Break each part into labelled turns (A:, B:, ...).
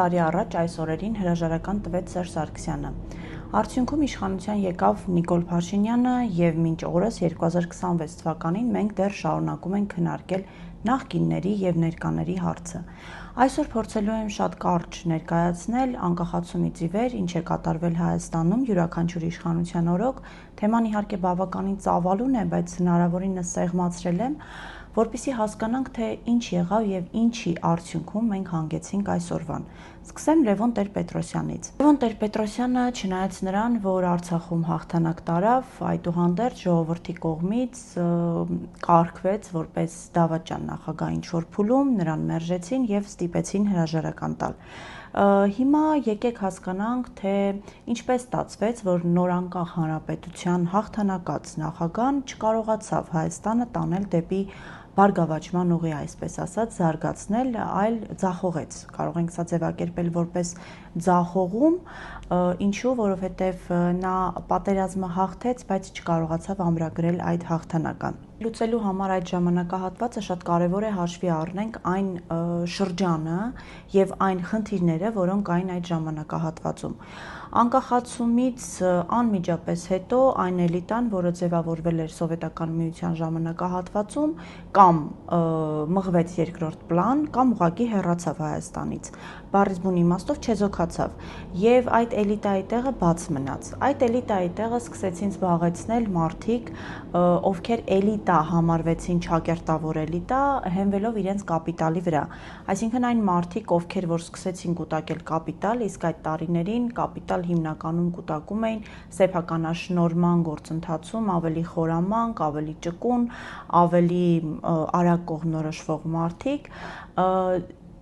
A: տարի առաջ այս օրերին հրաժարական տվեց Սերժ Սարգսյանը։ Արդյունքում իշխանության եկավ Նիկոլ Փաշինյանը և մինչ օրս 2026 թվականին մենք դեռ շարունակում ենք քննարկել նախկինների և ներկաների հարցը։ Այսօր փորձելու եմ շատ կարճ ներկայացնել անկախացումից ի վեր ինչ է կատարվել Հայաստանում յուրաքանչյուր իշխանության օրոք, թեման իհարկե բավականին ծավալուն է, բայց հնարավորինս սեղմացրել եմ, որպեսզի հասկանանք, թե ինչ եղավ և ինչի արդյունքում մենք հանգեցինք այսօրվան։ Սկսեմ Լևոն Տեր-Պետրոսյանից։ Լևոն Տեր-Պետրոսյանը, չնայած նրան, որ Արցախում հաղթանակ տարավ, այդուհանդերձ ժողովրդի կողմից կարգվեց որպես դավաճան նախագահ ինչ-որ փուլում, նրան մերժեցին և ստիպեցին հրաժարական տալ։ Հիմա եկեք հասկանանք, թե ինչպես ստացվեց, որ նորանկախ հանրապետության հաղթանակած նախագահան չկարողացավ Հայաստանը տանել դեպի բարգավաճման ուղի, այսպես ասած, զարգացնել, այլ ձախողեց։ Կարող ենք սա ձևակերպել որպես ձախողում, ինչու, որովհետև նա պատերազմը հաղթեց, բայց չկարողացավ ամրագրել այդ հաղթանակը։ Լուծելու համար այդ ժամանակահատվածը շատ կարևոր է հաշվի առնենք այն շրջանը և այն խնդիրները, որոնք այն այդ ժամանակահատվածում։ Անկախացումից անմիջապես հետո այն էլիտան, որը ձևավորվել էր Սովետական Միության ժամանակահատվածում, կամ մղվեց երկրորդ պլան, կամ ուղղակի հեռացավ Հայաստանից, բառից բուն իմաստով չեզոքացավ, և այդ էլիտայի տեղը բաց մնաց։ Այդ էլիտայի տեղը սկսեցին զբաղեցնել մարդիկ, ովքեր էլիտա համարվեցին չակերտավոր էլիտա, հենվելով իրենց կապիտալի վրա։ Այսինքն այն մարդիկ, ովքեր որ սկսեցին կուտակել կապիտալ, իսկ այդ տարիներին կապիտալ հիմնականում կուտակում էին սեփականաշնորհման գործընթացում ավելի խորամանկ, ավելի ճկուն, ավելի արագ կողմնորոշվող մարդիկ,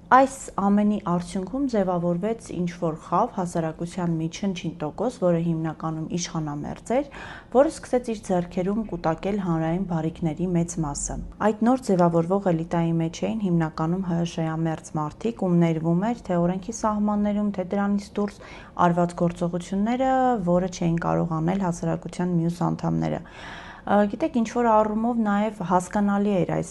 A: այս ամենի արդյունքում ձևավորվեց ինչ-որ խավ, հասարակության մի չնչին տոկոս, որը հիմնականում իշխանամերձ էր, որը սկսեց իր ձեռքերում կուտակել հանրային բարիքների մեծ մասը։ Այդ նոր ձևավորվող էլիտայի մեջ էին հիմնականում ՀՀՇ-ամերձ մարդիկ, ում ներվում էր թե օրենքի սահմաններում, թե դրանից դուրս արված գործողությունները, որը չէին կարող անել հասարակության մյուս անդամները։ Գիտեք, ինչ-որ առումով նաև հասկանալի էր այս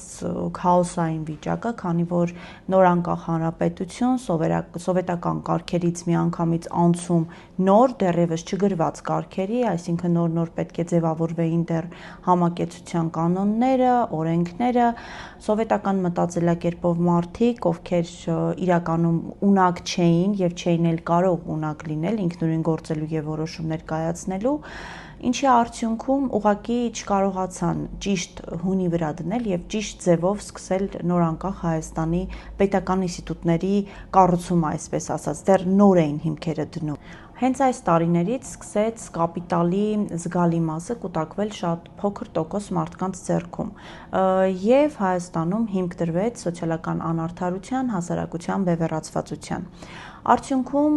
A: քաոսային վիճակը, քանի որ նորանկախ հանրապետություն, սովետական կարգերից միանգամից անցում նոր, դեռևս չգրված կարգերի, այսինքն նոր պետք է ձևավորվեին դեռ համակեցության կանոնները, օրենքները, սովետական մտածելակերպով մարդիկ, ովքեր իրականում ունակ չէին և չէին էլ կարող ունակ լինել ինքնուրույն գործելու և որոշումներ կայացնելու, ինչի արդյունքում ուղղակի չկարողացան ճիշտ հունի վրա դնել և ճիշտ ձևով սկսել նորանկախ Հայաստանի պետական ինստիտուտների կառուցումը, այսպես ասած, դեռ նոր էին հիմքերը դնում։ Հենց այս տարիներից սկսեց կապիտալի զգալի մասը կուտակվել շատ փոքր տոկոս մարդկանց ձեռքում, և Հայաստանում հիմք դրվեց սոցիալական անարդարության, հասարակության բևեռացվածության։ Արդյունքում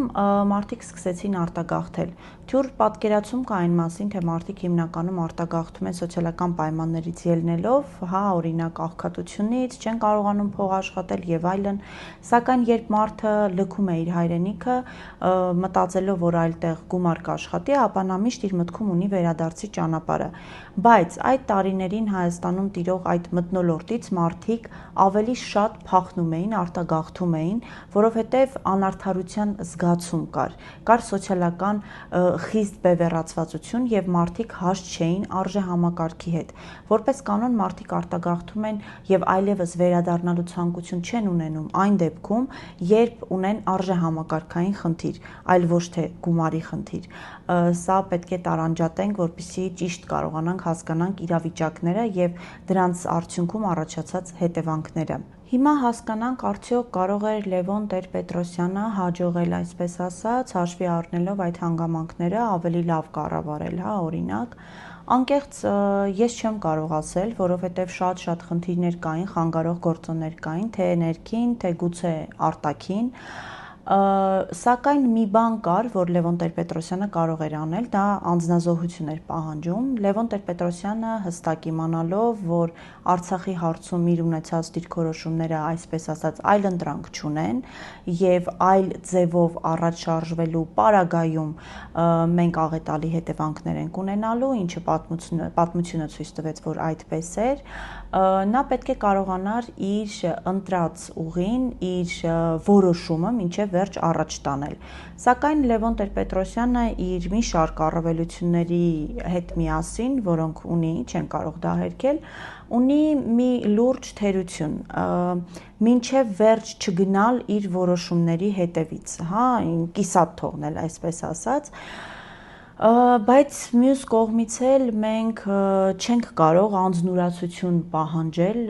A: մարդիկ սկսեցին արտագաղթել։ Թյուր պատկերացում կա այն մասին, թե մարդիկ հիմնականում արտագաղթում են սոցիալական պայմաններից ելնելով, օրինակ աղքատությունից, չեն կարողանում փող աշխատել և այլն, սակայն երբ մարդը լքում է իր հայրենիքը, մտածելով, որ այլտեղ գումար կաշխատի, ապա նա միշտ իր մտքում ունի վերադարձի ճանապարհը։ Բայց այդ տարիներին Հայաստանում տիրող այդ մթնոլորտից մարդիկ ավելի շատ փախնում էին, արտագաղթում էին, որովհետև անարդարության զգացում կար սոցիալական խիստ բևեռացվածություն և մարդիկ հաշտ չէին արժեհամակարգի հետ։ Որպես կանոն մարդիկ արտագաղթում են և այլևս վերադառնալու ցանկություն չեն ունենում այն դեպքում, երբ ունեն արժեհամակարգային խնդիր, այլ ոչ թե գումարի խնդիր։ Սա պետք է տարանջատենք, որպեսզի ճիշտ կարողանանք հասկանանք իրավիճակները և դրանց արդյունքում առաջացած հետևանքները։ Հիմա հասկանանք, արդյոք կարող էր Լևոն Տեր-Պետրոսյանը հաջողել, այսպես ասած, հաշվի առնելով այդ հանգամանքները ավելի լավ կառավարել, օրինակ։ Անկեղծ ես չեմ կարող ասել, որովհետև շատ խնդիրներ կային, խանգարող գործոններ կային, թե ներքին, թե գուցե արտաքին, սակայն մի բան կար, որ Լևոն Տեր-Պետրոսյանը կարող էր անել, դա անձնազոհություն էր պահանջում։ Լևոն Տեր-Պետրոսյանը հստակ իմանալով, որ Արցախի հարցում իր ունեցած դիրքորոշումները, այսպես ասած, այլընտրանք չունեն և այլ ձևով առաջ շարժվելու պարագայում մենք աղետալի հետևանքներ ենք ունենալու, ինչը պատմությունը ցույց տվեց, որ այդպես էր, նա պետք է կարողանար իր ընտրած ուղին, իր որոշումը մինչև վերջ առաջ տանել։ Սակայն Լևոն Տեր-Պետրոսյանը իր մի շարք առավելությունների հետ միասին, որոնք ունի, չեն կարող դա հերքել, ունի մի լուրջ թերություն, մինչև վերջ չգնալ իր որոշումների հետևից, հա, կիսատ թողնել, այսպես ասած, բայց մյուս կողմից էլ մենք չենք կարող անձնուրացություն պահանջել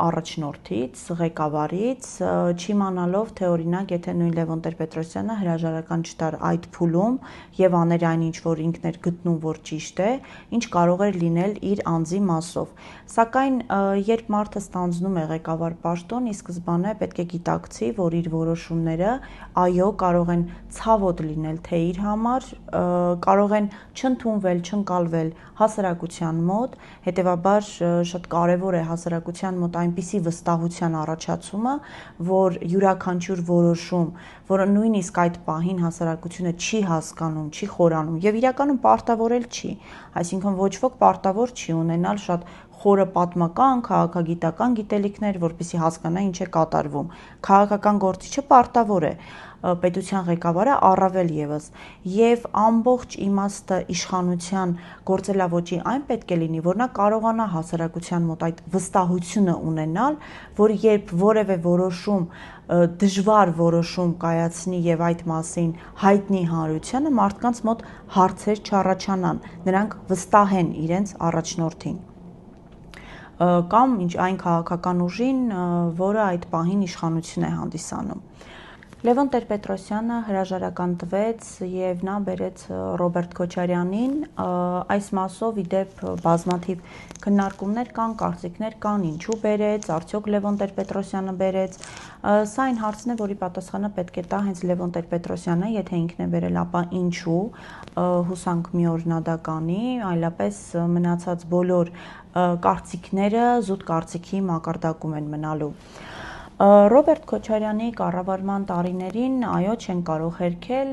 A: առաջնորդից, ղեկավարից, չիմանալով, թե օրինակ, եթե նույն Լևոն Տեր-Պետրոսյանը հրաժարական չտար այդ փուլում եւ աներ այն ինչ որ ինքն էր գտնում, որ ճիշտ է, ինչ կարող էր լինել իր անձի մասով։ Սակայն երբ մարդը ստանձնում է ղեկավար պաշտոն, ի սկզբանե պետք է գիտակցի, որ իր որոշումները այո կարող են ցավոտ լինել թե իր համար, կարող են չընդունվել, չընկալվել հասարակության մոտ, հետևաբար շատ կարևոր է հասարակության մոտ այնպիսի վստահության առաջացումը, որ յուրաքանչյուր որոշում, որը նույնիսկ այդ պահին հասարակությունը չի հասկանում, չի խորանում եւ իրականում պարտավոր չի, այսինքն ոչ ոք պարտավոր չի ունենալ շատ խորը պատմական, քաղաքագիտական գիտելիքներ, որպեսզի հասկանա ինչ է կատարվում։ Քաղաքական գործիչը պարտավոր է, պետության ղեկավարը առավել եւս, եւ ամբողջ իմաստը իշխանության գործելավոճի այն պետք է լինի, որ նա կարողանա հասարակության մոտ այդ վստահությունը ունենալ, որ երբ որևէ որոշում դժվար որոշում կայացնի եւ այդ մասին հայտնի հանրությանը, մարդկանց մոտ հարցեր չառաջանան, նրանք վստահեն իրենց առաջնորդին կամ այն քաղաքական ուժին, որը այդ պահին իշխանություն է հանդիսանում։ Լևոն Տեր-Պետրոսյանը հրաժարական տվեց եւ նա բերեց Ռոբերտ Քոչարյանին, այս մասով ի դեպ բազմաթիվ քննարկումներ կան, կարծիքներ կան, ինչու բերեց, արդյոք Լևոն Տեր-Պետրոսյանը բերեց, սա այն հարցն է, որի պատասխանը պետք է տա հենց Լևոն Տեր-Պետրոսյանը, եթե ինքն է բերել, ապա ինչու, հուսանք մի օր նա դա կանի, այլապես մնացած բոլոր կարծիքները զուտ կարծիքի մակարդակում են մնալու։ Ռոբերտ Քոչարյանի կառավարման տարիներին, այո, չեն կարող հերքել,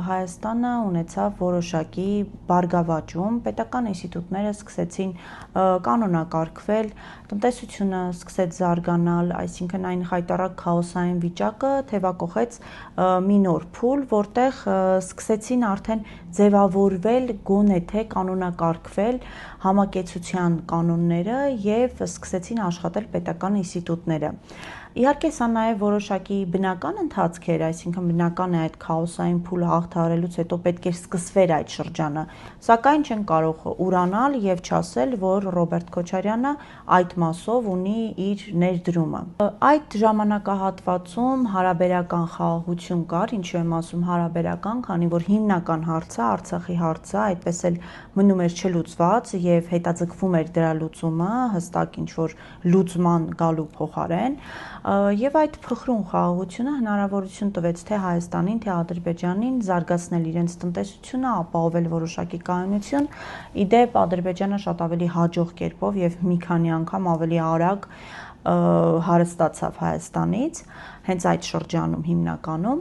A: Հայաստանը ունեցավ որոշակի բարգավաճում, պետական ինստիտուտները սկսեցին կանոնակարգվել, տնտեսությունը սկսեց զարգանալ, այսինքն այն խայտառակ քաոսային վիճակը թևակողեց մի նոր փուլ, որտեղ սկսեցին արդեն ձևավորվել, գոնե թե կանոնակարգվել համակեցության կանոնները եւ սկսեցին աշխատել պետական ինստիտուտները։ Իհարկե սա նաև որոշակի բնական ընթացք էր, այսինքն բնական է այդ քաոսային փուլը հաղթահարելուց հետո պետք էր սկսվեր այդ շրջանը, սակայն չեն կարող ուրանալ եւ չասել, որ Ռոբերտ Քոչարյանը այդ մասով ունի իր ներդրումը։ Այդ ժամանակահատվածում հարաբերական խաղաղություն կար, ինչու եմ ասում հարաբերական, քանի որ հիմնական հարցը, Արցախի հարցը, այդպես էլ մնում էր չլուծված եւ հետաձգվում էր դրա լուծումը հստակ ինչ որ լուծման գալու փոխարեն եւ այդ փխրուն խաղաղությունը հնարավորություն տվեց թե Հայաստանին, թե Ադրբեջանին զարգացնել իրենց տնտեսությունը, ապահովել որոշակի կայունություն, իդեպ Ադրբեջանը շատ ավելի հաջող կերպով եւ մի քանի անգամ ավելի արագ հարստացավ Հայաստանից, հենց այդ շրջանում հիմնականում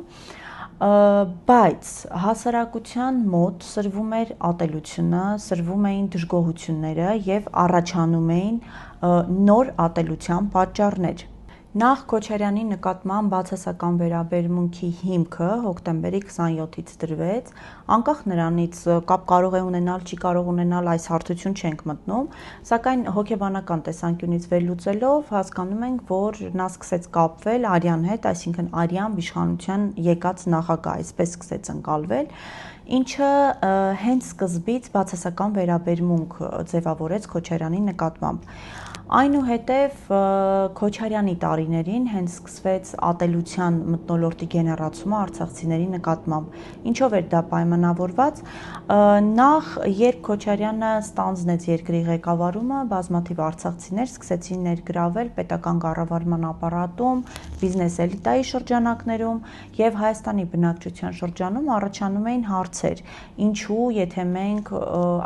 A: բայց հասարակության մոտ սրվում էր ատելությունը, սրվում էին դժգոհությունները եւ առաջանում էին նոր ատելության պատճառներ։ Նախ Քոչարյանի նկատմամբ բացասական վերաբերմունքի հիմքը հոկտեմբերի 27-ից դրվեց, անկախ նրանից կապ կարող է ունենալ, չի կարող ունենալ, այս հարթություն չենք մտնում, սակայն հոգեբանական տեսանկյունից վերլուծելով հասկանում ենք, որ նա սկսեց կապվել Արյան հետ, այսինքն Արյան իշխանության եկած նախագահ, այսպես սկսեց ընկալվել, ինչը հենց սկզբից բացասական վերաբերմունք ձևավորեց Քոչարյանի նկատմամբ։ Այնուհետև Քոչարյանի տարիներին հենց սկսվեց ատելության մթնոլորտի գեներացումը արցախցիների նկատմամբ։ Ինչով էր դա պայմանավորված։ Նախ երբ Քոչարյանը ստանձնեց երկրի ղեկավարումը, բազմաթիվ արցախցիներ սկսեցին ներգրավել պետական կառավարման ապարատում, բիզնես էլիտայի շրջանակներում եւ Հայաստանի բնակչության շրջանում առաջանում էին հարցեր։ Ինչու, եթե մենք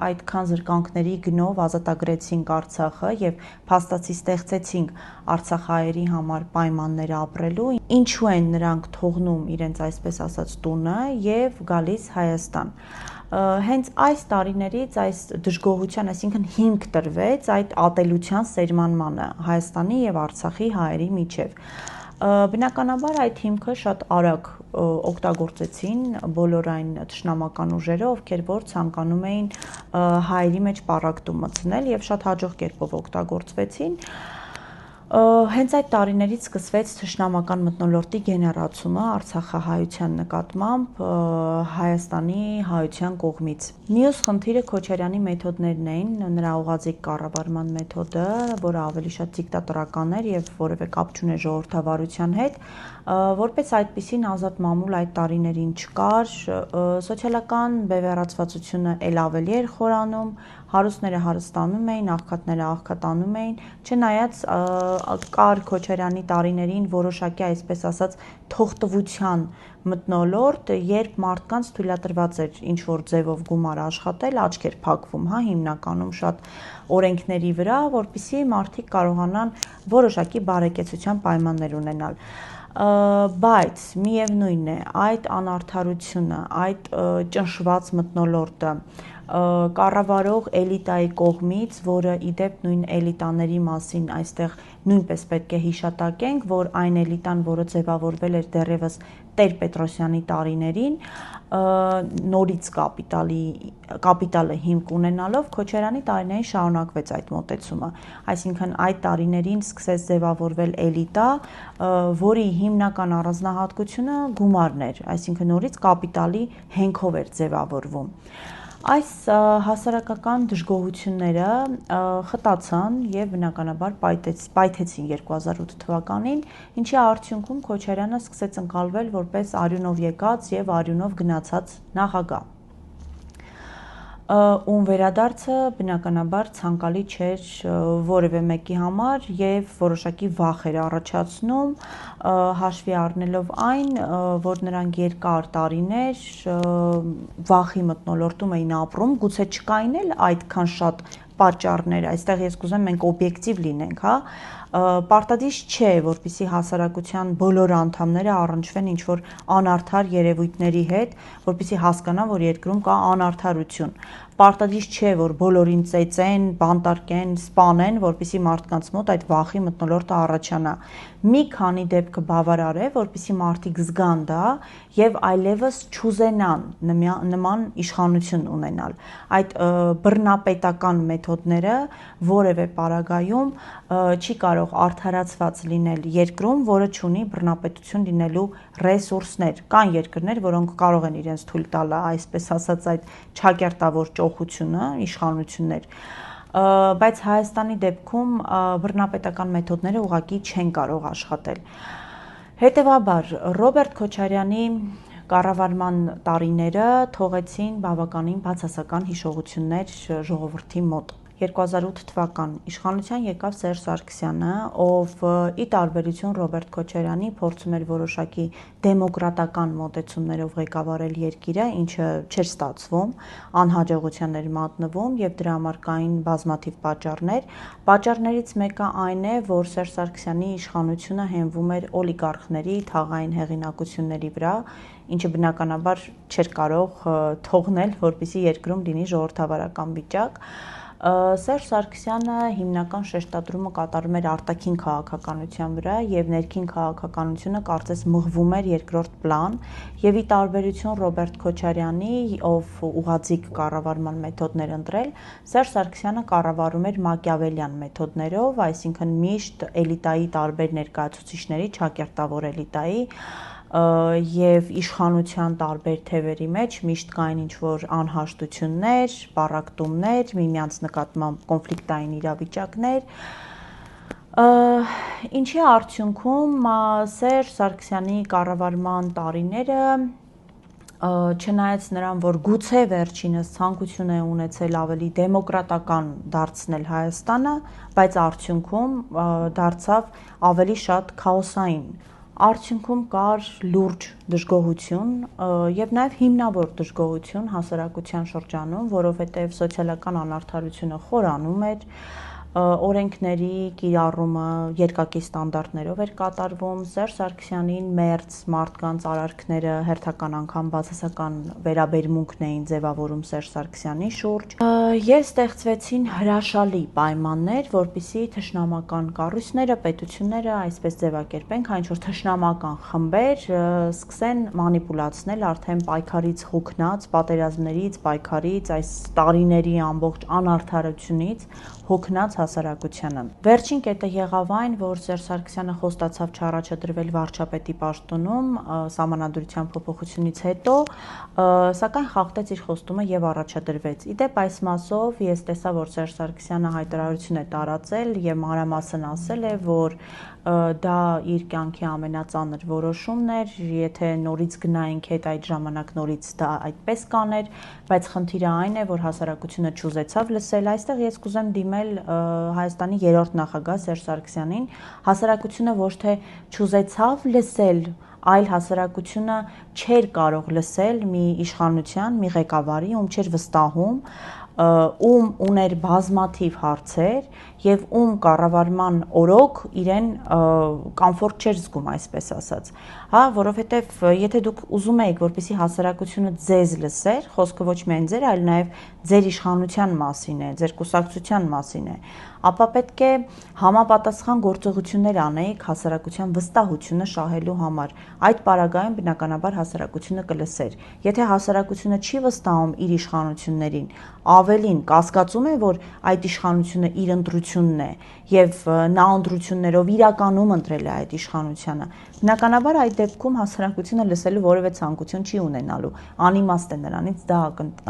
A: այդքան զրկանքների գնով ազատագրեցինք Արցախը եւ փաստացի ստեղծեցինք արցախահայերի համար պայմաններ ապրելու, ինչու են նրանք թողնում իրենց այսպես ասած տունը եւ գալիս Հայաստան։ Հենց այս տարիներից այս դժգոհության, այսինքն հիմք տրվեց այդ ատելության սերմանմանը Հայաստանի եւ Արցախի հայերի միջև։ Բնականաբար այդ հիմքը շատ արագ օգտագործեցին բոլոր այն թշնամական ուժերը, ովքեր որ ցանկանում էին հայերի մեջ պառակտում մտցնել եւ շատ հաջող կերպով օգտագործվեցին։ Հենց այդ տարիներից սկսվեց թշնամական մթնոլորտի գեներացումը Արցախահայության նկատմամբ Հայաստանի հայության կողմից։ Մյուս խնդիրը Քոչարյանի մեթոդներն էին, նրա ուղղաձիգ կառավարման մեթոդը, որը ավելի շատ դիկտատորական էր եւ որևէ կապ չուներ ժողովրդավարության հետ, որպես այդպիսին ազատ մամուլ այդ տարիներին չկար, սոցիալական բևեռացվածությունը ել ավելի էր խորանում, հարուստները հարստանում էին, աղքատները աղքատանում էին, չնայած կար Քոչարյանի տարիներին որոշակի, այսպես ասած, թողտվության մթնոլորտ, երբ մարդկանց թույլատրված էր ինչ-որ ձևով գումար աշխատել, աչք էր փակվում, հիմնականում շատ օրենքների վրա, որպեսզի մարդիկ կարողանան որոշակի բարեկեցության պայմաններ ունենալ։ Բայց միևնույն է, այդ անարդարությունը, այդ ճնշված մթնոլորտը կառավարող էլիտայի կողմից, որը իդեպ նույն էլիտաների մասին այստեղ նույնպես պետք է հիշատակենք, որ այն էլիտան, որը ձևավորվել էր դեռևս Տեր-Պետրոսյանի տարիներին, նորից կապիտալը հիմք ունենալով, Քոչարյանի տարիներին շարունակվեց այդ մոտեցումը, այսինքն այդ տարիներին սկսեց ձևավորվել էլիտա, որի հիմնական առանձնահատկությունը գումարն էր, այսինքն նորից կապիտալի հենքով էր ձևավորվում։ Այս հասարակական դժգոհությունները խտացան եւ բնականաբար պայթեցին 2008 թվականին, ինչի արդյունքում Քոչարյանը սկսեց ընկալվել որպես արյունով եկած եւ արյունով գնացած նախագահ, ում վերադարձը բնականաբար ցանկալի չէր որևէ մեկի համար եւ որոշակի վախ էր առաջացնում, հաշվի առնելով այն, որ նրանք երկար տարիներ վախի մթնոլորտում էին ապրում, գուցե չկային էլ այդքան շատ պատճառներ, այստեղ ես կուզեմ մենք օբյեկտիվ լինենք, պարտադիր չէ, որպեսզի հասարակության բոլոր անդամները առնչվեն ինչ-որ անարդար երևույթների հետ, որպեսզի հասկանան, որ երկրում կա անարդարություն։ Պարտադիր չէ, որ բոլորին ծեծեն, բանտարկեն, սպանեն, որպեսզի մարդկանց մոտ այդ վախի մթնոլորտը առաջանա։ Մի քանի դեպքը բավարար է, որպեսզի մարդիկ զգան դա եւ այլևս չուզենան նման իշխանություն ունենալ։ Այդ բռնապետական մեթոդները որևէ պարագայում չի կարող արդարացված լինել երկրում, որը չունի բռնապետություն լինելու ռեսուրսներ։ Կան երկրներ, որոնք կարող են իրենց թույլ տալ, այսպես ասած, այդ չակերտավոր ճոխությունը, իշխանություններ, բայց Հայաստանի դեպքում բռնապետական մեթոդները ուղղակի չեն կարող աշխատել։ Հետևաբար Ռոբերտ Քոչարյանի կառավարման տարիները թողեցին բավականին բացասական հիշողություններ ժողովրդի մոտ։ 2008 թվական իշխանության եկավ Սերժ Սարգսյանը, ով ի տարբերություն Ռոբերտ Քոչարյանի փորձում էր որոշակի դեմոկրատական մոտեցումներով ղեկավարել երկիրը, ինչը չէր ստացվում, անհաջողության էր մատնվում եւ դրա համար կային բազմաթիվ պատճառներ։ Պատճառներից մեկը այն է, որ Սերժ Սարգսյանի իշխանությունը հենվում էր օլիգարխների թաղային հեղինակությունների վրա, ինչը բնականաբար չէր կարող թողնել, որպեսզի երկրում լինի ժողովրդավարական վիճակ։ Սերժ Սարգսյանը հիմնական շեշտադրումը կատարում էր արտաքին քաղաքականության վրա եւ ներքին քաղաքականությունը կարծես մղվում էր երկրորդ պլան եւ ի տարբերություն Ռոբերտ Քոչարյանի, ով ուղղաձիգ կառավարման մեթոդներ ընտրել, Սերժ Սարգսյանը կառավարում էր մակիավելյան մեթոդներով, այսինքն միշտ էլիտայի տարբեր ներկայացուցիչների, չակերտավոր էլիտայի եւ իշխանության տարբեր թևերի մեջ միշտ կային ինչ-որ անհաշտություններ, պառակտումներ, միմյանց նկատմամբ կոնֆլիկտային իրավիճակներ, ինչի արդյունքում Սերժ Սարգսյանի կառավարման տարիները, չնայած նրան, որ գուցե վերջինս ցանկություն է ունեցել ավելի դեմոկրատական դարձնել Հայաստանը, բայց արդյունքում դարձավ ավելի շատ քաոսային։ Արդյունքում կար լուրջ դժգոհություն եւ նաեւ հիմնավոր դժգոհություն հասարակության շրջանում, որովհետեւ սոցիալական անարդարությունը խորանում էր, օրենքների կիրառումը երկակի ստանդարտներով էր կատարվում, Սերժ Սարգսյանին մերձ մարդկանց արարքները հերթական անգամ բացասական վերաբերմունքն էին ձևավորում Սերժ Սարգսյանի շուրջ եւ ստեղծվեցին հրաշալի պայմաններ, որպիսի թշնամական կառույցները, պետությունները, այսպես ձևակերպենք, այնչ որ թշնամական խմբեր սկսեն մանիպուլացնել արդեն պայքարից հոգնած, պատերազմներից, պայքարից, այս տարիների ամբողջ անարդարությունից հոգնած հասարակությանը։ Վերջին կետը եղավ այն, որ Սերժ Սարգսյանը խոստացավ չառաջադրվել վարչապետի պաշտոնում սահմանադրության փոփոխությունից հետո, սակայն խախտեց իր խոստումը եւ առաջադրվեց։ Իդեպ այս մասով ես տեսա, որ Սերժ Սարգսյանը հայտարարություն է տարածել եւ մանրամասն ասել է, որ դա իր կյանքի ամենածանր որոշումն էր, եթե նորից գնայինք հետ այդ ժամանակ նորից դա այդպես կաներ, բայց խնդիրը այն է, որ հասարակությունը չուզեցավ լսել, այստեղ ես կուզեմ դիմել Հայաստանի երրորդ նախագահ Սերժ Սարգսյանին, հասարակությունը ոչ թե չուզեցավ լսել, այլ հասարակությունը չէր կարող լսել մի իշխանության, մի ղեկավարի, ում չէր վստահում, ում ուներ բազմաթիվ հարցեր եւ ում կառավարման օրոք իրեն կոմֆորտ չէր զգում, այսպես ասած, հա, որովհետեւ եթե դուք ուզում եք, որպեսզի հասարակությունը ձեզ լսեր, խոսքը ոչ միայն ձեր, այլ նաեւ ձեր իշխանության մասին է, ձեր կուսակցության մասին է, ապա պետք է համապատասխան գործողություններ անեիք հասարակության վստահությունը շահելու համար։ Այդ պարագայում բնականաբար հասարակությունը կլսեր։ Եթե հասարակությունը չի վստահում իր իշխանություններին, ավելին կասկածում է, որ այդ իշխանությունը իր ընտրությունն է եւ նա ընտրություններով իրականում ընտրել է այդ իշխանությանը, բնականաբար այդ դեպքում հասարակությունը լսելու որևէ ցանկություն չի ունենալու, անիմաստ է նրանից դա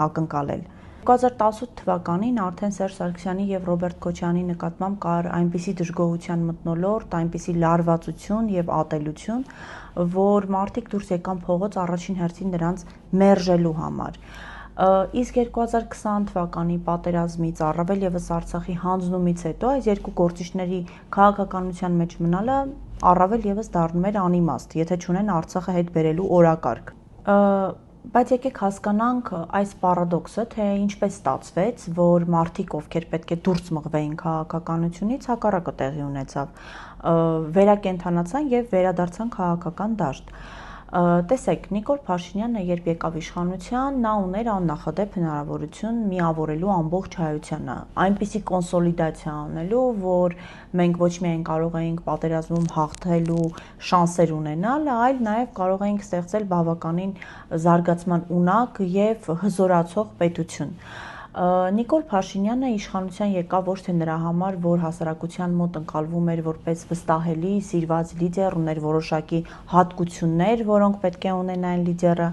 A: ակնկալել։ 2018 թվականին արդեն Սերժ Սարգսյանի եւ Ռոբերտ Քոչարյանի նկատմամբ կար այնպիսի դժգոհության մթնոլորտ, այնպիսի լարվածություն եւ ատելություն, որ մարդիկ դուրս եկան փողոց առաջին հերթին նրանց մերժելու համար։ Իսկ 2020 թվականի պատերազմից, առավել եւս Արցախի հանձնումից հետո այս երկու գործիչների քաղաքականության մեջ մնալը առավել եւս դառնում էր անիմաստ, եթե չունեն Արցախը հետ բերելու օրակարգ։ Բայց եկեք հասկանանք այս պարադոքսը, թե ինչպես ստացվեց, որ մարդիկ, ովքեր պետք է դուրս մղվեին քաղաքականությունից, հակառակը տեղի ունեցավ, վերակենդանացան եւ վերադարձան քաղաքական դաշտ։ Տեսեք, Նիկոլ Փաշինյանը երբ եկավ իշխանության, նա ուներ աննախադեպ հնարավորություն միավորելու ամբողջ հայությանը, այնպիսի կոնսոլիդացիա անելու, որ մենք ոչ միայն կարող էինք պատերազմում հաղթելու շանսեր ունենալ, այլ նաև կարող էինք ստեղծել բավականին զարգացման ունակ եւ հզորացող պետություն։ Նիկոլ Փաշինյանը իշխանության եկավ ոչ թե նրա համար, որ հասարակության մոտ ընկալվում էր որպես վստահելի, սիրված լիդեր, ուներ որոշակի հատկություններ, որոնք պետք է ունենային լիդերը,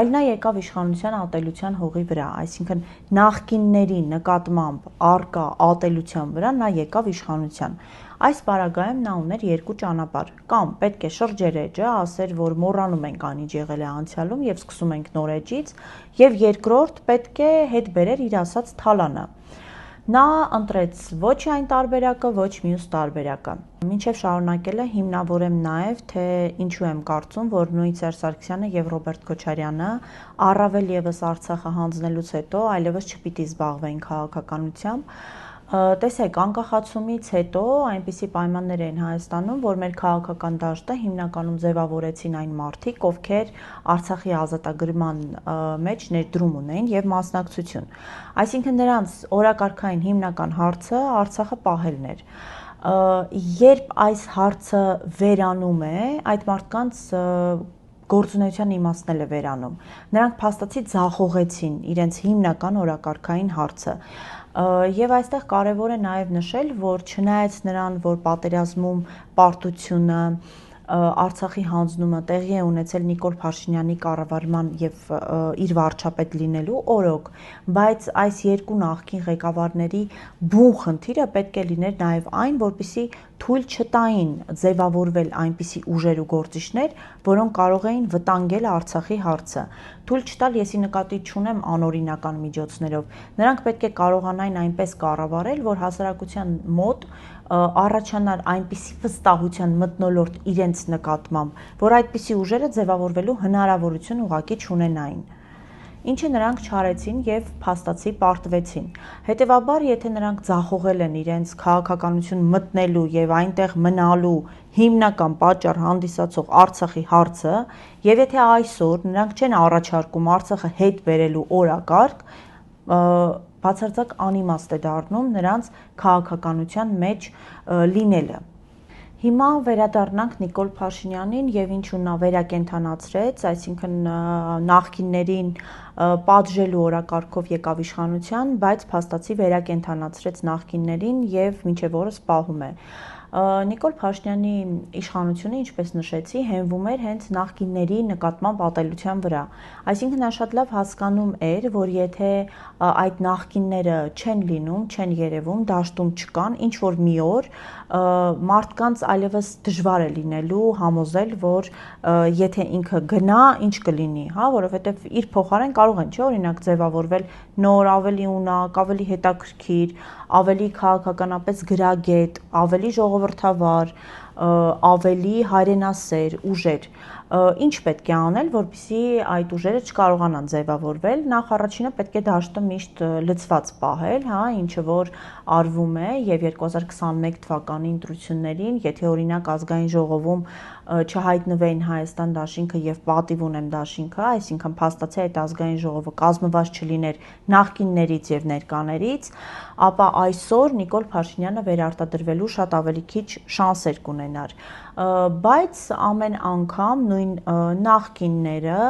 A: այլ նա եկավ իշխանության ատելության հողի վրա, այսինքն նախկինների նկատմամբ առկա ատելության վրա նա եկավ իշխանության։ Այս պարագայում նա ուներ երկու ճանապարհ, կամ պետք է շրջեր էջը, ասեր, որ մոռանում ենք այն ինչ եղել է անցյալում եւ սկսում ենք նոր էջից, եւ երկրորդ պետք է հետ բերեր իր ասած թալանը։ Նա ընտրեց ոչ այն տարբերակը, ոչ մյուս տարբերակը։ Մինչև շարունակելը հիմնավորեմ նաև, թե ինչու եմ կարծում, որ նույն Սերժ Սարգսյանը եւ Ռոբերտ Քոչարյանը առավել եւս Արցախը հանձնելուց հետո այլևս չպիտի զբաղվեին քաղաքականությամբ։ Տեսեք, անկախացումից հետո այնպիսի պայմաններ էին Հայաստանում, որ մեր քաղաքական դաշտը հիմնականում ձևավորեցին այն մարդիկ, ովքեր Արցախի ազատագրման մեջ ներդրում ունեին եւ մասնակցություն։ Այսինքն նրանց օրակարգային հիմնական հարցը Արցախը պահելն էր։ Երբ այս հարցը վերանում է, այդ մարդկանց գործունեության իմաստն էլ է վերանում։ Նրանք փաստացի ձախողեցին իրենց հիմնական օրակարգային հարցը։ Եվ այստեղ կարևոր է նաև նշել, որ չնայած նրան, որ պատերազմում պարտությունը, Արցախի հանձնումը տեղի է ունեցել Նիկոլ Փաշինյանի կառավարման եւ իր վարչապետ լինելու օրոք, բայց այս երկու նախկին ղեկավարների բուն խնդիրը պետք է լիներ նաև այն, որպեսզի թույլ չտային ձևավորվել այնպիսի ուժեր ու գործիչներ, որոնք կարող էին վտանգել Արցախի հարցը։ Թույլ չտալ, եսի նկատի չունեմ անօրինական միջոցներով։ Նրանք պետք է կարողանային այնպես կառավարել, որ հասարակության մոտ առաջանար այնպիսի վստահության մթնոլորտ իրենց նկատմամբ, որ այդպիսի ուժերը ձևավորվելու հնարավորություն ուղղակի չունենային։ ինչը նրանք չարեցին եւ փաստացի պարտվեցին։ Հետևաբար, եթե նրանք ձախողել են իրենց քաղաքականություն մտնելու եւ այնտեղ մնալու հիմնական պատճառ հանդիսացող Արցախի հարցը, եւ եթե այսօր նրանք չեն առաջարկում Արցախը հետ բերելու օրակարգ, բացարձակ անիմաստ է դառնում նրանց քաղաքականության մեջ լինելը։ Հիմա վերադառնանք Նիկոլ Փաշինյանին եւ ինչու նա վերակենդանացրեց, այսինքն նախկիններին պատժելու օրակարգով եկավ իշխանության, բայց փաստացի վերակենդանացրեց նախկիններին եւ մինչեւ օրս պահում է։ Նիկոլ Փաշինյանի իշխանությունը, ինչպես նշեցի, հենվում էր հենց նախկինների նկատմամբ ատելության վրա։ Այսինքն նա շատ լավ հասկանում էր, որ եթե այդ նախկինները չեն լինում, չեն երևում, դաշտում չկան, ինչ որ մի օր մարդկանց այլևս դժվար է լինելու համոզել, որ եթե ինքը գնա, ինչ կլինի, հա, որովհետև իր փոխարեն կարող են, չէ՞, օրինակ ձևավորվել նոր, ավելի ունակ, ավելի հետաքրքիր, ավելի քաղաքականապես գրագետ, ավելի ժողովրդավար, ավելի հայրենասեր ուժեր։ Ինչ պետք է անել, որպեսզի այդ ուժերը չկարողանան ձևավորվել։ Նախ առաջինը պետք է դաշտը միշտ լցված պահել, հա, ինչը որ արվում է եւ 2021 թվականի ընտրություններին, եթե օրինակ ազգային ժողովում չհայտնվեին Հայաստան դաշինքը եւ պատիվ ունեմ դաշինքը, այսինքն փաստացի այդ ազգային ժողովը կազմված չլիներ նախկիններից եւ ներկաներից, ապա այսօր Նիկոլ Փաշինյանը վերարտադրվելու շատ ավելի քիչ շանսեր կունենար։ Բայց ամեն անգամ նույն նախկինները,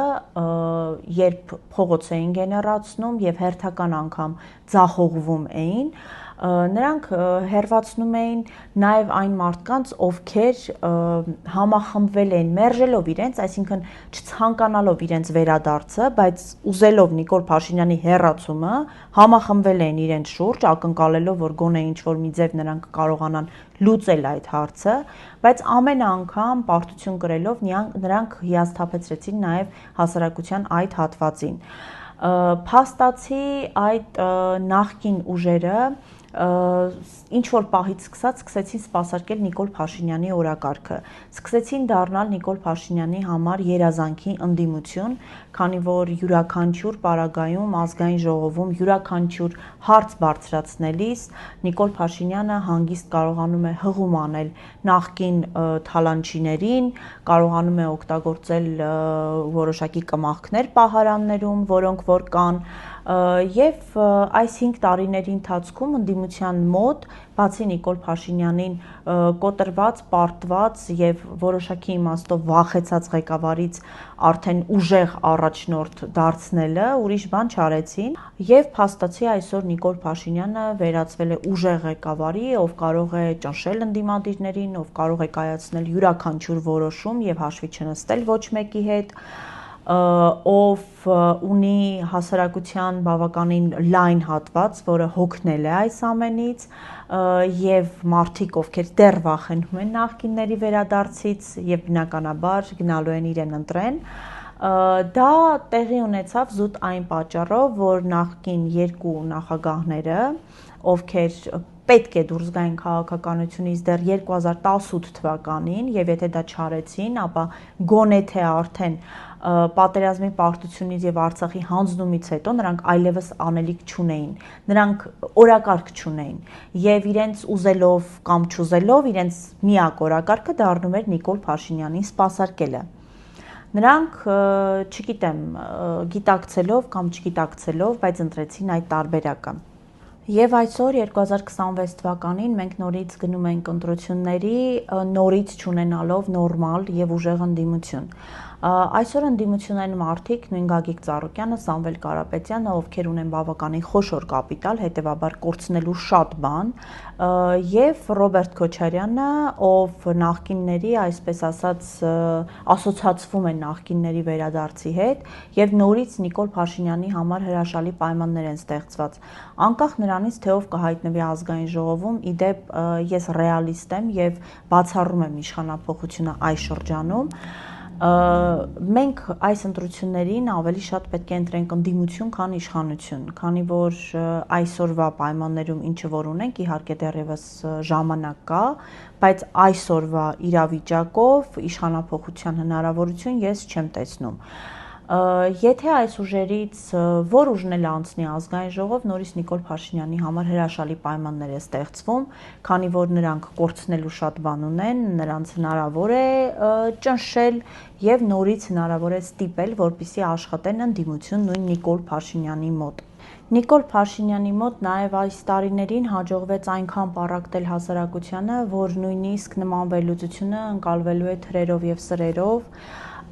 A: երբ փողոց էին գեներացնում եւ հերթական անգամ ձախողվում էին, նրանք հերվացնում էին նաև այն մարդկանց, ովքեր համախմբվել էին, մերժելով իրենց, այսինքն չցանկանալով իրենց վերադարձը, բայց ուզելով Նիկոլ Փաշինյանի հեռացումը, համախմբվել էին իրենց շուրջ, ակնկալելով, որ գոնե ինչ-որ մի ձև նրանք կարողանան լուծել այդ հարցը, բայց ամեն անգամ պարտություն կրելով նրանք հիասթափեցրեցին նաև հասարակության այդ հատվածին։ Փաստացի այդ նախկին ուժերը ինչ որ պահից սկսեցին սպասարկել Նիկոլ Փաշինյանի օրակարգը, սկսեցին դառնալ Նիկոլ Փաշինյանի համար երազանքի ընդդիմություն, քանի որ յուրաքանչյուր պարագայում ազգային ժողովում յուրաքանչյուր հարց բարձրացնելիս Նիկոլ Փաշինյանը հանգիստ կարողանում է հղում անել նախկին թալանչիներին, կարողանում է օգտագործել որոշակի կմախքներ պահարաններում, որոնք որ կան, եւ այս 5 տարիների ընթացքում ընդդիմության մոտ, բացի Նիկոլ Փաշինյանին կոտրված, պարտված եւ որոշակի իմաստով վախեցած ղեկավարից արդեն ուժեղ առաջնորդ դարձնելը, ուրիշ բան չարեցին, եւ փաստացի այսօր Նիկոլ Փաշինյանը վերածվել է ուժեղ ղեկավարի, ով կարող է ճնշել ընդդիմադիրներին, ով կարող է կայացնել յուրաքանչյուր որոշում եւ հաշվի չնստել ոչ մեկի հետ, ով ունի հասարակության բավականին լայն հատված, որը հոգնել է այս ամենից, եւ մարդիկ, ովքեր դեռ վախենում են նախկինների վերադարձից եւ բնականաբար գնալու են իրեն ընտրեն, դա տեղի ունեցավ զուտ այն պատճառով, որ նախկին երկու նախագահները, ովքեր պետք է դուրս գային քաղաքականությունից դեռ 2018 թվականին եւ եթե դա չարեցին, ապա գոնե թե արդեն պատերազմի պարտությունից եւ Արցախի հանձնումից հետո նրանք այլևս անելիք չունեին, նրանք օրակարգ չունեին եւ իրենց ուզելով կամ չուզելով իրենց միակ օրակարգը դառնում էր Նիկոլ Փաշինյանին սպասարկելը։ Նրանք, չգիտեմ, գիտակցելով կամ չգիտակցելով, բայց ընտրեցին այդ տարբերակը։ Եվ այսօր 2026 թվականին մենք նորից գնում ենք ընտրությունների, նորից չունենալով նորմալ եւ ուժեղ ընդդիմություն։ Այսօր ընդդիմություն են մարդիկ, նույն Գագիկ Ծառուկյանը, Սամվել Կարապետյանը, ովքեր ունեն բավականին խոշոր կապիտալ, հետեւաբար կորցնելու շատ բան, եւ Ռոբերտ Քոչարյանը, ով նախկինների, այսպես ասած, ասոցացվում է նախկինների վերադարձի հետ, եւ նորից Նիկոլ Փաշինյանի համար հրաշալի պայմաններ են ստեղծված։ Անկախ նրանից, թե ով կհայտնվի ազգային ժողովում, իդեպ ես ռեալիստ եմ եւ բացառում եմ իշխանափոխությունը այս շրջանում։ Մենք այս ընտրություններին ավելի շատ պետք է ընտրենք ընդդիմություն, քան իշխանություն, քանի որ այսօրվա պայմաններում ինչը որ ունենք, իհարկե դեռևս ժամանակ կա, բայց այսօրվա իրավիճակով իշխանափոխության հնարավորություն ես չեմ տեսնում։ Եթե այս ուժերից որ ուժն էլ անցնի ազգային ժողով, նորից Նիկոլ Փաշինյանի համար հրաշալի պայմաններ է ստեղծվում, քանի որ նրանք կորցնելու շատ բան ունեն, նրանց հնարավոր է ճնշել եւ նորից հնարավոր է ստիպել, որպեսզի աշխատեն ընդդիմություն նույն Նիկոլ Փաշինյանի մոտ։ Նիկոլ Փաշինյանի մոտ նաև այս տարիներին հաջողվեց այնքան պառակտել հասարակությանը, որ նույնիսկ նման վերլուծությունը ընկալվելու է թրերով եւ սրերով,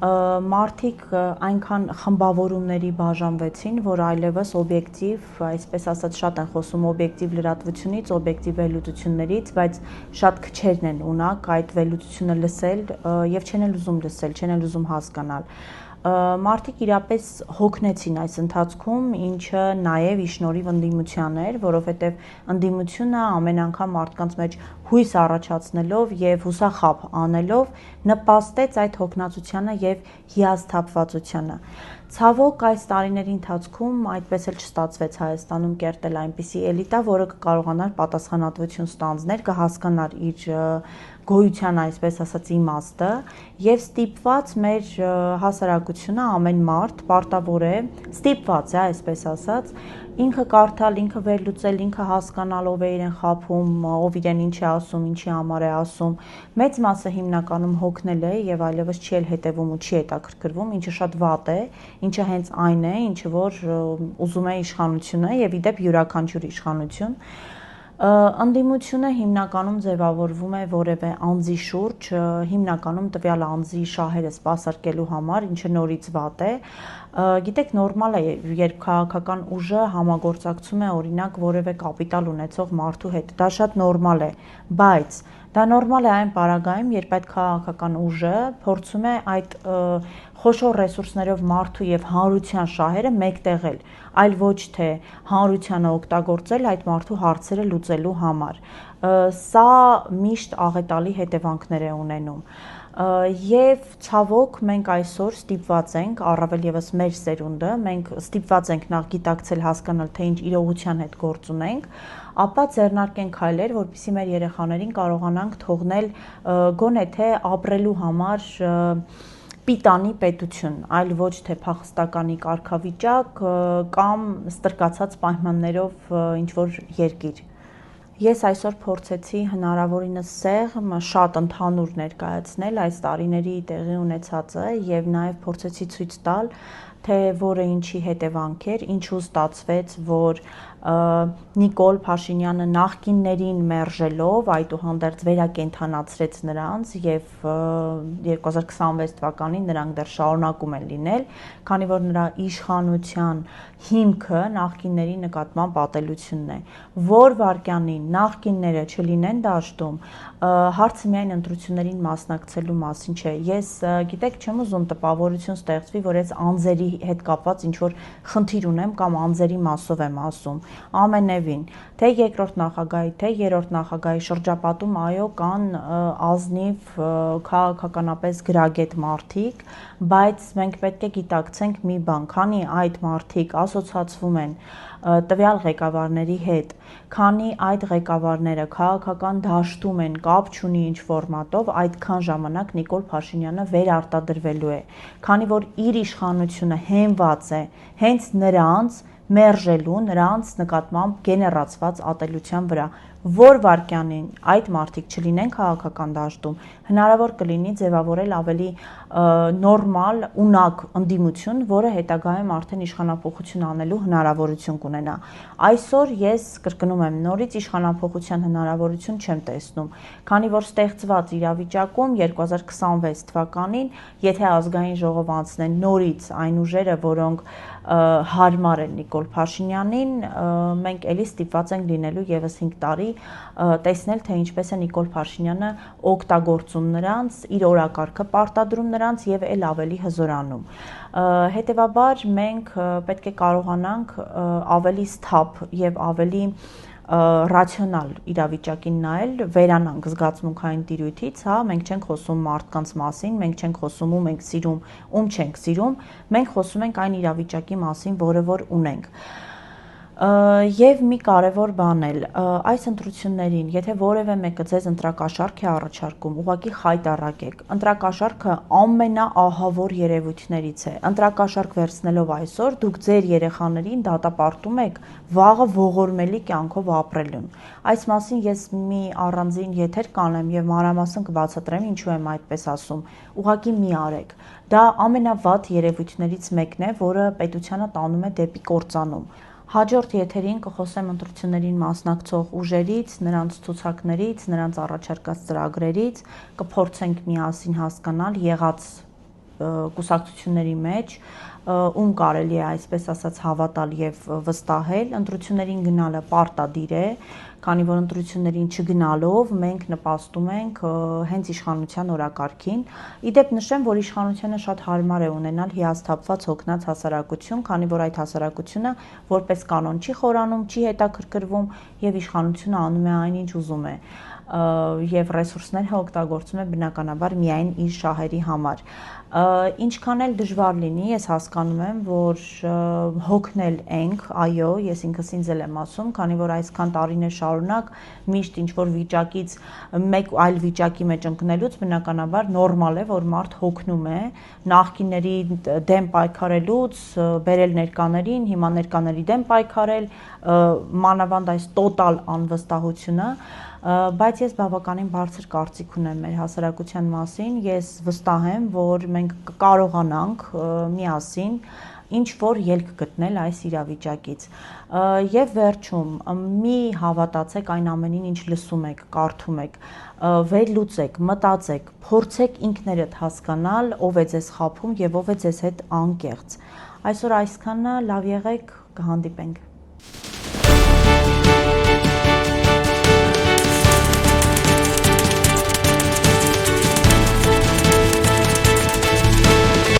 A: մարդիկ այնքան խմբավորումների բաժանվեցին, որ այլևս օբյեկտիվ, այսպես ասած, շատ են խոսում օբյեկտիվ լրատվությունից, օբյեկտիվ վերլուծություններից, բայց շատ քչերն են ունակ այդ վերլուծությունը լսել եւ չեն էլ ուզում լսել, չեն էլ ուզում հասկանալ։ Մարդիկ իրապես հոգնեցին այս ընթացքում, ինչը նաև ի շնորհիվ ընդդիմության էր, որովհետև ընդդիմությունը ամեն անգամ մարդկանց մեջ հույս առաջացնելով եւ հուսախաբ անելով նպաստեց այդ հոգնածությանը եւ հիասթափվածությանը։ Ցավոք այս տարիների ընթացքում այդպես էլ չստացվեց Հայաստանում կերտել այնպիսի էլիտա, որը կկարողանար պատասխանատվություն ստանձնել, կհասկանար իր գոյության, այսպես ասած, իմաստը եւ ստիպված մեր հասարակությունը ամեն մարդ պարտավոր է ստիպված է, այսպես ասած, ինքը կարդալ, ինքը վերլուծել, ինքը հասկանալ ով է իրեն խաբում, ով իրեն ինչ է ասում, ինչի համար է ասում։ Մեծ մասը հիմնականում հոգնել է եւ այլևս չի էլ հետեւում ու չի հետաքրքրվում, ինչը շատ վատ է, ինչը հենց այն է, ինչը որ ուզում է իշխանությունը եւ իդեպ յուրաքանչյուր իշխանություն։ Ընդդիմությունը հիմնականում ձևավորվում է որևէ անձի շուրջ, հիմնականում տվյալ անձի շահերը սպասարկելու համար, ինչը նորից վատ է։ Գիտեք, նորմալ է, երբ քաղաքական ուժը համագործակցում է օրինակ որևէ կապիտալ ունեցող մարդու հետ, դա շատ նորմալ է, բայց դա նորմալ է այն պարագայում, երբ այդ քաղաքական ուժը փորձում է այդ խոշոր ռեսուրսներով մարդու եւ հանրության շահերը մեկտեղել, այլ ոչ թե հանրությանը օգտագործել այդ մարդու հարցերը լուծելու համար։ Սա միշտ աղետալի հետևանքներ է ունենում։ Եվ ցավոք մենք այսօր ստիպված ենք, առավել եւս մեր սերունդը, մենք ստիպված ենք նախ գիտակցել, հասկանալ, թե ինչ իրողության հետ գործ ունենք, ապա ձեռնարկենք քայլեր, որպեսզի մեր երեխաներին կարողանանք թողնել գոնե թե ապրելու համար պիտանի պետություն, այլ ոչ թե փախստականի կարգավիճակ կամ ստրկացած պայմաններով ինչ-որ երկիր։ Ես այսօր փորձեցի հնարավորինս սեղմ շատ ընդհանուր ներկայացնել այս տարիների տեղի ունեցածը եւ նաեւ փորձեցի ցույց տալ, թե որը ինչի հետևանք էր, ինչու ստացվեց, որ Նիկոլ Փաշինյանը նախկիններին մերժելով, այդուհանդերձ վերակենդանացրեց նրանց եւ 2026 թվականին նրանք դեռ շարունակում են լինել, քանի որ նրա իշխանության հիմքը նախկինների նկատմամբ ատելությունն է։ Որ վարքյանին նախկինները չլինեն դաշտում, հարցը միայն ընտրություններին մասնակցելու մասին չէ։ Ես գիտեք, չեմ ուզում տպավորություն ստեղծվի, որ ես անձերի հետ կապված ինչ որ խնդիր ունեմ կամ անձերի մասով եմ ասում։ Ամենևին, թե երկրորդ նախագահի, թե երրորդ նախագահի շրջապատում այո կան ազնիվ քաղաքականապես գրագետ մարդիկ, բայց մենք պետք է գիտակցենք մի բան, քանի այդ մարդիկ ասոցացվում են տվյալ ղեկավարների հետ, քանի այդ ղեկավարները քաղաքական դաշտում են, կապ չունի ինչ ֆորմատով, այդքան ժամանակ Նիկոլ Փաշինյանը վերարտադրվելու է, քանի որ իր իշխանությունը հենված է հենց նրանց մերժելու, նրանց նկատմամբ գեներացված ատելության վրա, որ վարքյանին այդ մարդիկ չլինեն քաղաքական դաշտում, հնարավոր կլինի ձևավորել ավելի նորմալ, ունակ ընդդիմություն, որը հետագայում արդեն իշխանափոխություն անելու հնարավորություն կունենա։ Այսօր ես կրկնում եմ, նորից իշխանափոխության հնարավորություն չեմ տեսնում, քանի որ ստեղծված իրավիճակում 2026 թվականին, եթե ազգային ժողով անցնեն նորից այն ուժերը, որոնք հարմար են Նիկոլ Փաշինյանին, մենք էլի ստիպված ենք լինելու եւս 5 տարի տեսնել, թե ինչպես է Նիկոլ Փաշինյանը օգտագործում նրանց, իր օրակարգը պարտադրում նրանց եւ էլ ավելի հզորանում։ Հետևաբար մենք պետք է կարողանանք ավելի սթափ եւ ավելի ռացիոնալ իրավիճակին նայել, վերանանք զգացմունքային տիրույթից, հա, մենք չենք խոսում մարդկանց մասին, մենք չենք խոսում ում ենք սիրում, ում չենք սիրում, մենք խոսում ենք այն իրավիճակի մասին, որը որ ունենք։ Եվ մի կարևոր բան էլ, այս ընտրություններին, եթե որևէ մեկը ձեզ ընտրակաշառք է առաջարկում, ուղղակի խայտառակեք։ Ընտրակաշառքը ամենաահավոր երևույթներից է։ Ընտրակաշառք վերցնելով այսօր դուք ձեր երեխաներին դատապարտում եք վաղը ողորմելի կյանքով ապրելուն։ Այս մասին ես մի առանձին եթեր կանեմ եւ մանրամասն կբացատրեմ ինչու եմ այդպես ասում։ Ուղղակի մի արեք։ Դա ամենավատ երևույթներից մեկն է, որը պետությանը տանում է դեպի կործանում։ Հաջորդ եթերին կխոսեմ ընտրություններին մասնակցող ուժերից, նրանց ցուցակներից, նրանց առաջարկած ծրագրերից, կփորձենք միասին հասկանալ եղած կուսակցությունների մեջ, ում կարելի է այսպես ասած հավատալ եւ վստահել, ընտրություններին գնալը պարտադիր է, քանի որ ընտրություններին չգնալով մենք նպաստում ենք հենց իշխանության օրակարգին։ Իդեպ նշեմ, որ իշխանությանը շատ հարմար է ունենալ հիասթափված հոգնած հասարակություն, քանի որ այդ հասարակությունը որպես կանոն չի խորանում, չի հետաքրքրվում եւ իշխանությունը անում է այն, ինչ ուզում է եւ ռեսուրսները օգտագործում է բնականաբար միայն իր շահերի համար։ Ինչքան էլ դժվար լինի, ես հասկանում եմ, որ հոգնել ենք, այո, ես ինքս ինձ էլ եմ ասում, քանի որ այսքան տարիներ շարունակ միշտ ինչ որ վիճակից մեկ այլ վիճակի մեջ ընկնելուց բնականաբար նորմալ է, որ մարդ հոգնում է նախկինների դեմ պայքարելուց, բերել ներկաներին, հիմա ներկաների դեմ պայքարել, մանավանդ այս տոտալ անվստահությունը, բայց ես բավականին բարձր կարծիք ունեմ մեր հասարակության մասին, ես վստահ եմ, որ մենք կկարողանանք միասին ինչ որ ելք գտնել այս իրավիճակից։ Եվ վերջում մի հավատացեք այն ամենին, ինչ լսում եք, կարդում եք, վերլուծեք, մտածեք, փորձեք ինքներդ հասկանալ, ով է ձեզ խաբում եւ ով է ձեզ հետ անկեղծ։ Այսօր այսքանը, լավ եղեք, կհանդիպենք։